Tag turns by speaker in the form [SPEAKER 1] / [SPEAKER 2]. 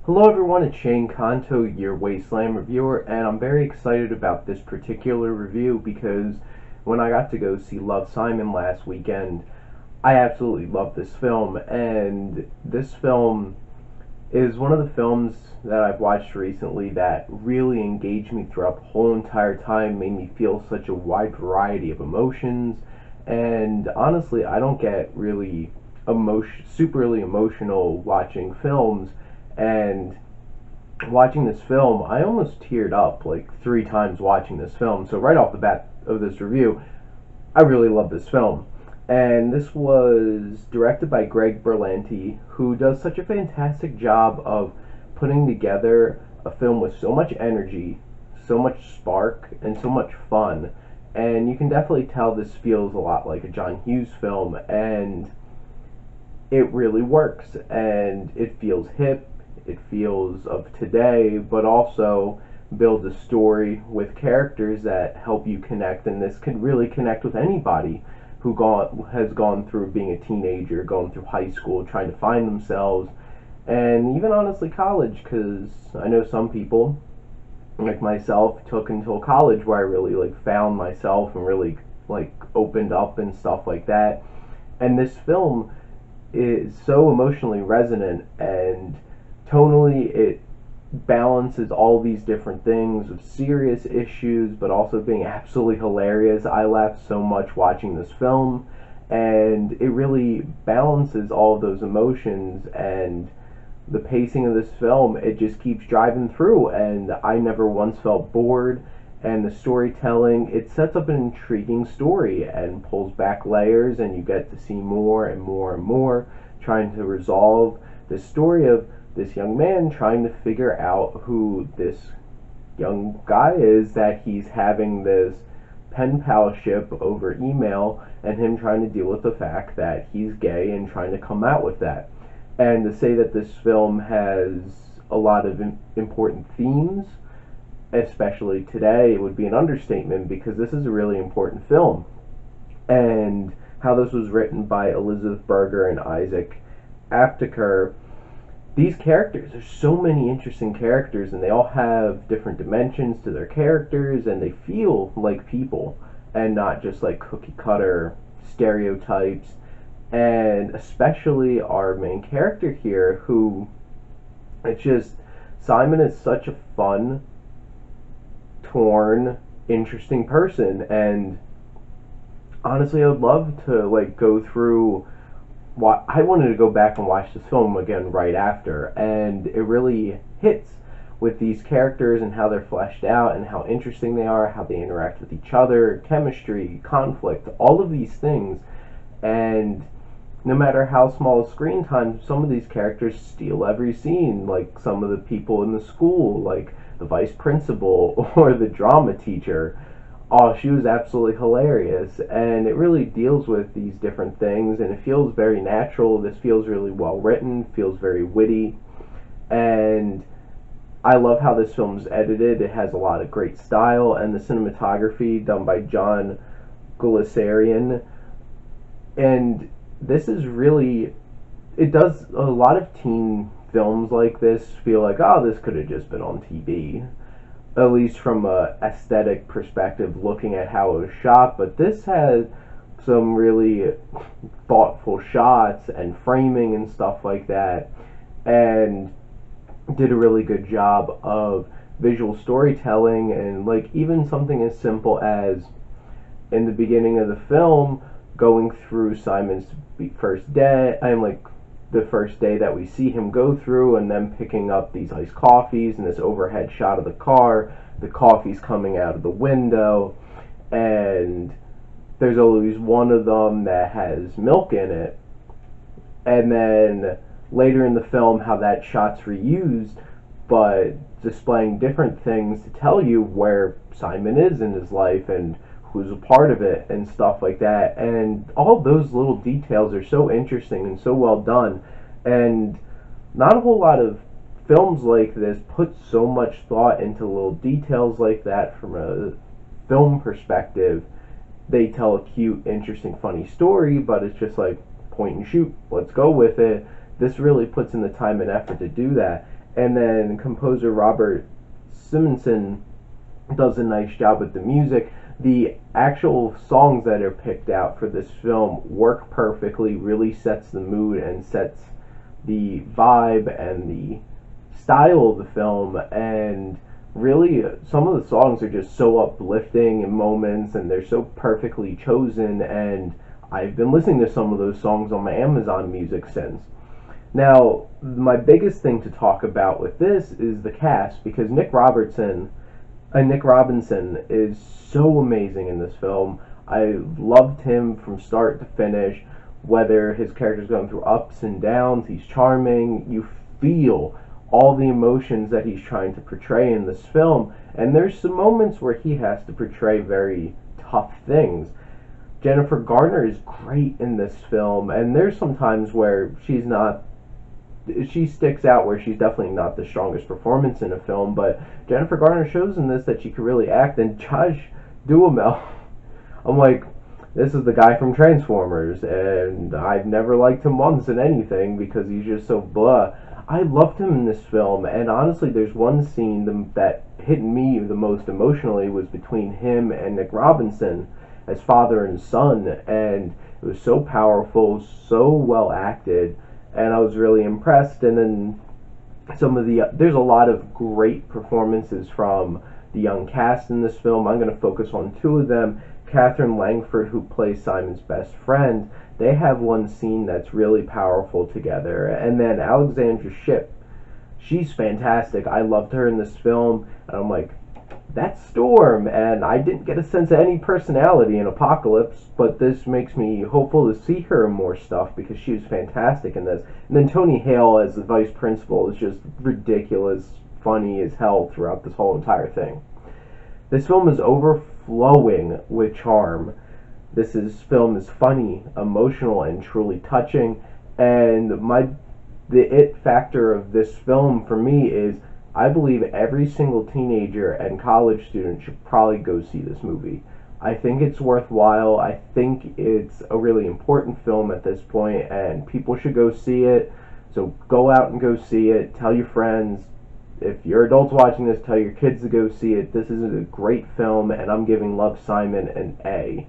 [SPEAKER 1] Hello everyone, it's Shane Kanto, your Wasteland reviewer, and I'm very excited about this particular review because when I got to go see Love, Simon last weekend, I absolutely loved this film, and this film is one of the films that I've watched recently that really engaged me throughout the whole entire time, made me feel such a wide variety of emotions, and honestly, I don't get really superly emotional watching films, and watching this film, I almost teared up like three times watching this film. So right off the bat of this review, I really love this film. And this was directed by Greg Berlanti, who does such a fantastic job of putting together a film with so much energy, so much spark, and so much fun. And you can definitely tell this feels a lot like a John Hughes film, and it really works. And it feels hip, it feels of today, but also builds a story with characters that help you connect. And this could really connect with anybody who has gone through being a teenager, going through high school, trying to find themselves, and even honestly college, because I know some people, like myself, took until college where I really like found myself and really like opened up and stuff like that. And this film is so emotionally resonant, and tonally it balances all these different things of serious issues but also being absolutely hilarious. I laughed so much watching this film, and it really balances all of those emotions. And the pacing of this film, it just keeps driving through, and I never once felt bored. And the storytelling, it sets up an intriguing story and pulls back layers, and you get to see more and more and more, trying to resolve the story of this young man trying to figure out who this young guy is that he's having this pen palship over email, and him trying to deal with the fact that he's gay and trying to come out with that. And to say that this film has a lot of important themes, especially today, it would be an understatement, because this is a really important film. And how this was written by Elizabeth Berger and Isaac Apteker, these characters, there's so many interesting characters, and they all have different dimensions to their characters, and they feel like people and not just like cookie cutter stereotypes. And especially our main character here, who, it's just, Simon is such a fun, torn, interesting person. And honestly, I would love to like go through what I wanted to go back and watch this film again right after, and it really hits with these characters and how they're fleshed out and how interesting they are, how they interact with each other, chemistry, conflict, all of these things. And no matter how small a screen time, some of these characters steal every scene, like some of the people in the school, like the vice principal or the drama teacher. Oh, she was absolutely hilarious, and it really deals with these different things, and it feels very natural. This feels really well written, feels very witty, and I love how this film's edited. It has a lot of great style, and the cinematography done by John Gulisarian. And this is really, it does a lot of teen films like this feel like, oh, this could have just been on TV, at least from a aesthetic perspective, looking at how it was shot. But this has some really thoughtful shots and framing and stuff like that, and did a really good job of visual storytelling. And like even something as simple as in the beginning of the film, going through Simon's first day, I'm like the first day that we see him go through, and then picking up these iced coffees and this overhead shot of the car, the coffee's coming out of the window, and there's always one of them that has milk in it. And then later in the film, how that shot's reused, but displaying different things to tell you where Simon is in his life and who's a part of it and stuff like that. And all those little details are so interesting and so well done. And not a whole lot of films like this put so much thought into little details like that from a film perspective. They tell a cute, interesting, funny story, but it's just like point and shoot, let's go with it. This really puts in the time and effort to do that. and then composer Robert Simonson does a nice job with the music. The actual songs that are picked out for this film work perfectly, really sets the mood and sets the vibe and the style of the film. And really, some of the songs are just so uplifting in moments, and they're so perfectly chosen. And I've been listening to some of those songs on my Amazon Music since. Now, my biggest thing to talk about with this is the cast, because Nick Robinson is so amazing in this film. I loved him from start to finish. Whether his character's going through ups and downs, he's charming. You feel all the emotions that he's trying to portray in this film, and there's some moments where he has to portray very tough things. Jennifer Garner is great in this film, and there's some times where she sticks out, where she's definitely not the strongest performance in a film, but Jennifer Garner shows in this that she can really act. And Josh Duhamel, I'm like, this is the guy from Transformers, and I've never liked him once in anything because he's just so blah. I loved him in this film, and honestly, there's one scene that hit me the most emotionally was between him and Nick Robinson as father and son, and it was so powerful, so well acted, and I was really impressed. And then there's a lot of great performances from the young cast in this film. I'm going to focus on two of them. Catherine Langford, who plays Simon's best friend, they have one scene that's really powerful together. And then Alexandra Shipp, she's fantastic. I loved her in this film, and I'm like, that's Storm, and I didn't get a sense of any personality in Apocalypse, but this makes me hopeful to see her in more stuff because she was fantastic in this. And then Tony Hale as the vice principal is just ridiculous, funny as hell throughout this whole entire thing. This film is overflowing with charm. This film is funny, emotional, and truly touching. And the it factor of this film for me is I believe every single teenager and college student should probably go see this movie. I think it's worthwhile. I think it's a really important film at this point, and people should go see it. So go out and go see it. Tell your friends. If you're adults watching this, tell your kids to go see it. This is a great film, and I'm giving Love, Simon an A.